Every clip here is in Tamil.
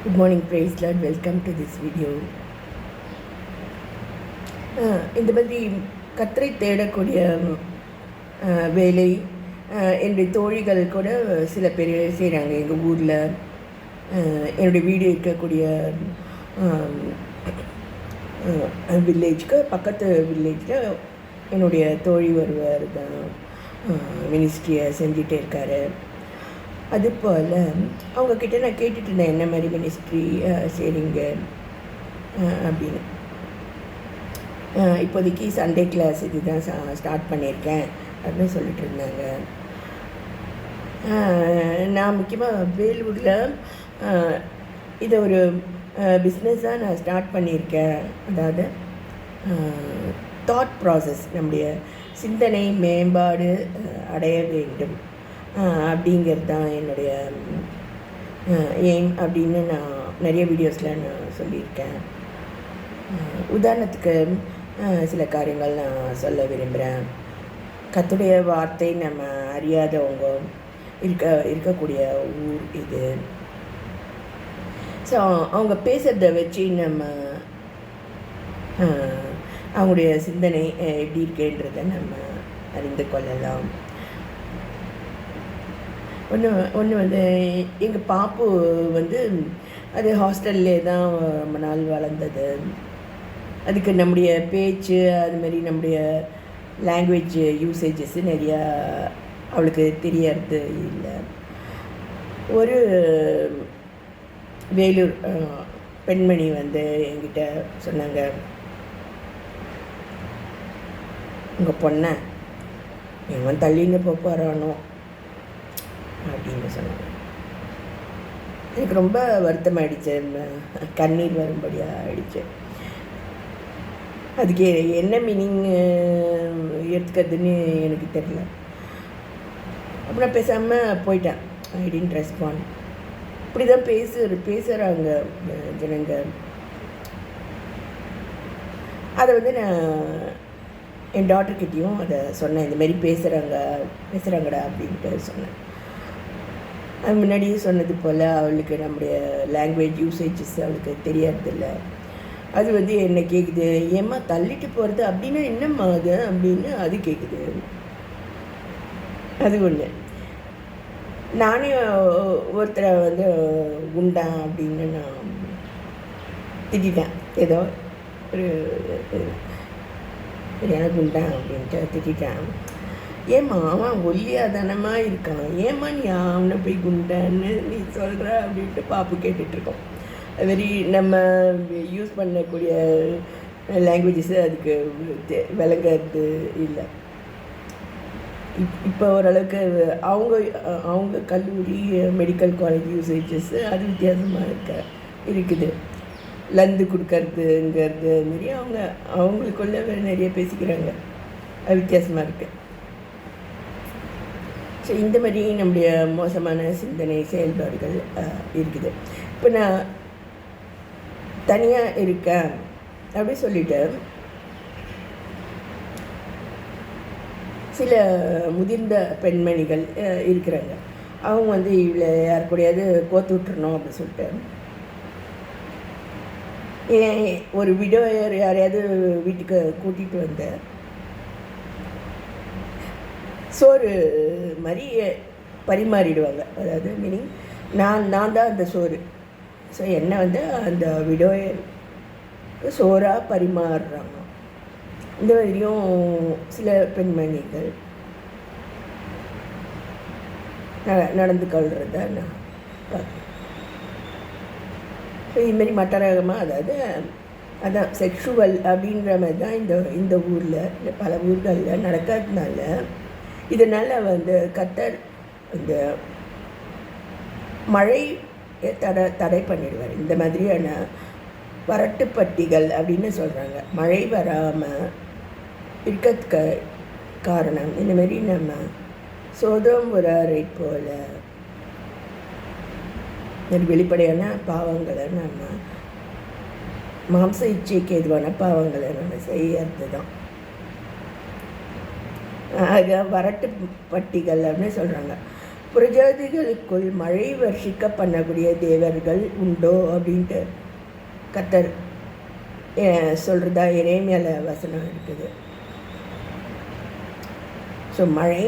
Good morning, praise Lord. Welcome to this video. இந்த மாதிரி கத்தரை தேடக்கூடிய வேலை என்னுடைய தோழிகள் கூட சில பேர் செய்கிறாங்க. எங்கள் ஊரில் என்னுடைய வீடு இருக்கக்கூடிய வில்லேஜ்க்கு பக்கத்து வில்லேஜில் என்னுடைய தோழி ஒருவர் தான் மினிஸ்ட்ரியை செஞ்சிட்டே இருக்கார். அதுபோல் அவங்கக்கிட்ட நான் கேட்டுட்டு இருந்தேன், என்ன மாதிரி மினிஸ்ட்ரி செய்கிறீங்க அப்படின்னு. இப்போதைக்கு சண்டே கிளாஸ் இது தான் ஸ்டார்ட் பண்ணியிருக்கேன் அப்படின்னு சொல்லிட்டு இருந்தாங்க. நான் முக்கியமாக வேலூரில் இதை ஒரு பிஸ்னஸாக நான் ஸ்டார்ட் பண்ணியிருக்கேன். அதாவது தாட் ப்ராசஸ், நம்முடைய சிந்தனை மேம்பாடு அடைய வேண்டும் அப்படிங்கிறது தான் என்னுடைய எய்ம் அப்படின்னு நான் நிறைய வீடியோஸில் நான் சொல்லியிருக்கேன். உதாரணத்துக்கு சில காரியங்கள் நான் சொல்ல விரும்புகிறேன். கர்த்தருடைய வார்த்தை நம்ம அறியாதவங்க இருக்கக்கூடிய ஊர் இது. ஸோ அவங்க பேசுகிறத வச்சு நம்ம அவங்களுடைய சிந்தனை எப்படி இருக்குன்றதை நம்ம அறிந்து கொள்ளலாம். ஒன்று வந்து எங்கள் பாப்பு வந்து அது ஹாஸ்டல்லே தான் ரொம்ப நாள் வளர்ந்தது. அதுக்கு நம்முடைய பேச்சு அதுமாரி நம்முடைய லாங்குவேஜ் யூசேஜஸ் நிறையா அவளுக்கு தெரியறது இல்லை. ஒரு வேலூர் பெண்மணி வந்து என்கிட்ட சொன்னாங்க, உங்கள் பொண்ணை இவன் தள்ளின்னு போகிறானோ அப்படின்னு சொன்னாங்க. எனக்கு ரொம்ப வருத்தமாகிடுச்சு, கண்ணீர் வரும்படியாக ஆகிடுச்சு. அதுக்கு என்ன மீனிங் எடுத்துக்கிறதுன்னு எனக்கு தெரியல. அப்புறம் பேசாமல் போயிட்டேன். I didn't respond. இப்படி தான் பேசுகிறாங்க ஜனங்க. அதை வந்து நான் என் டாட்டர்கிட்டையும் அதை சொன்னேன், இந்தமாரி பேசுகிறாங்கடா அப்படின்ட்டு சொன்னேன். அது முன்னாடியே சொன்னது போல் அவளுக்கு நம்முடைய லாங்குவேஜ் யூசேஜஸ் அவளுக்கு தெரியறதில்ல. அது வந்து என்ன கேட்குது, ஏம்மா தள்ளிட்டு போகிறது அப்படின்னா என்னம்மா அது அப்படின்னு அது கேட்குது. அது ஒன்று. நானே ஒருத்தரை வந்து உண்டான் அப்படின்னு நான் திட்டேன். ஏதோ ஒரு எனக்கு உண்டான் அப்படின்ட்டு திட்டேன். ஏம்மா அவன் ஒல்லியாக தானமாக இருக்கான், ஏம்மா நீ அவனை போய் குண்டான்னு நீ சொல்கிற அப்படின்ட்டு பாப்பு கேட்டுட்ருக்கோம். அதுமாரி நம்ம யூஸ் பண்ணக்கூடிய லாங்குவேஜஸ்ஸு அதுக்கு விளங்கிறது இல்லை. இப்போ ஓரளவுக்கு அவங்க கல்லூரி மெடிக்கல் காலேஜ் யூசேஜஸ்ஸு அது வித்தியாசமாக இருக்குது. லந்து கொடுக்கறதுங்கிறது மாரி அவங்களுக்குள்ள நிறைய பேசிக்கிறாங்க. அது வித்தியாசமாக இருக்குது. ஸோ இந்த மாதிரி நம்முடைய மோசமான சிந்தனை செயல்பாடுகள் இருக்குது. இப்போ நான் தனியாக இருக்கேன் அப்படி சொல்லிவிட்டு சில முதிர்ந்த பெண்மணிகள் இருக்கிறாங்க. அவங்க வந்து இவ்வளோ யார் கூடயாவது கோத்து விட்டுறணும் அப்படின்னு சொல்லிட்டு ஒரு விடோயர் யாரையாவது வீட்டுக்கு கூட்டிகிட்டு வந்த சோறு மாதிரி பரிமாறிடுவாங்க. அதாவது மீனிங் நான் தான் அந்த சோறு. ஸோ என்னை வந்து அந்த விடோயர் சோறாக பரிமாறுறாங்க. இந்த மாதிரியும் சில பெண்மணிகள் நடந்து கொள்கிறத நான் பார்க்குறேன். ஸோ இதுமாரி மற்ற ரகமாக, அதாவது அதான் செக்ஷுவல் அப்படின்ற மாதிரி தான் இந்த ஊரில் இல்லை பல ஊர்களில் நடக்கிறதுனால இதனால் வந்து கர்த்தர் இந்த மழை தடை பண்ணிடுவார். இந்த மாதிரியான வறட்டுப்பட்டிகள் அப்படின்னு சொல்கிறாங்க. மழை வராமல் இருக்கிறதுக்கு காரணம் இந்தமாரி நம்ம சோதோம் குமோராவை போல வெளிப்படையான பாவங்களை நம்ம மாம்ச இச்சைக்கு எதுவான பாவங்களை நம்ம செய்யறது தான். வறட்டு பட்டிகள் அப்படின்னு சொல்கிறாங்க. புரஜாதிகளுக்குள் மழை வர்ஷிக்க பண்ணக்கூடிய தேவர்கள் உண்டோ அப்படின்ட்டு கர்த்தர் சொல்கிறதா எரேமியால வசனம் இருக்குது. ஸோ மழை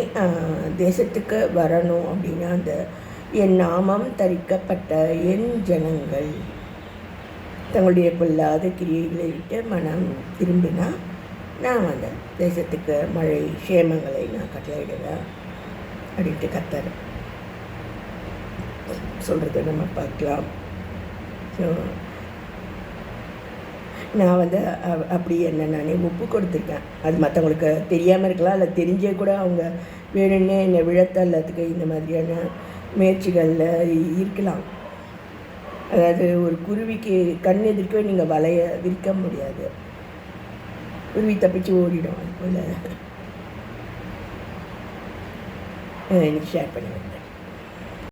தேசத்துக்கு வரணும் அப்படின்னா அந்த என் நாமம் தரிக்கப்பட்ட என் ஜனங்கள் தங்களுடைய பொல்லாத கிரியைகளை விட்டு மனம் திரும்பினா நான் அந்த தேசத்துக்கு மழை சேமங்களை நான் கட்டளையிடுவேன் அப்படின்ட்டு கர்த்தர் சொல்கிறத நம்ம பார்க்கலாம். ஸோ நான் அப்படி என்ன நானே ஒப்பு கொடுத்துருக்கேன். அது மற்றவங்களுக்கு தெரியாமல் இருக்கலாம், இல்லை தெரிஞ்சே கூட அவங்க வேணும்னே என்னை விழத்தள்ளத்துக்கு இந்த மாதிரியான முயற்சிகளில் இருக்கலாம். அதாவது ஒரு குருவிக்கு கண் எதிர்க்கவே நீங்கள் வலையை விரிக்க முடியாது, குருவி தப்பிச்சு ஓடிடும். அது போல் இன்னைக்கு ஷேர் பண்ணுவேன்.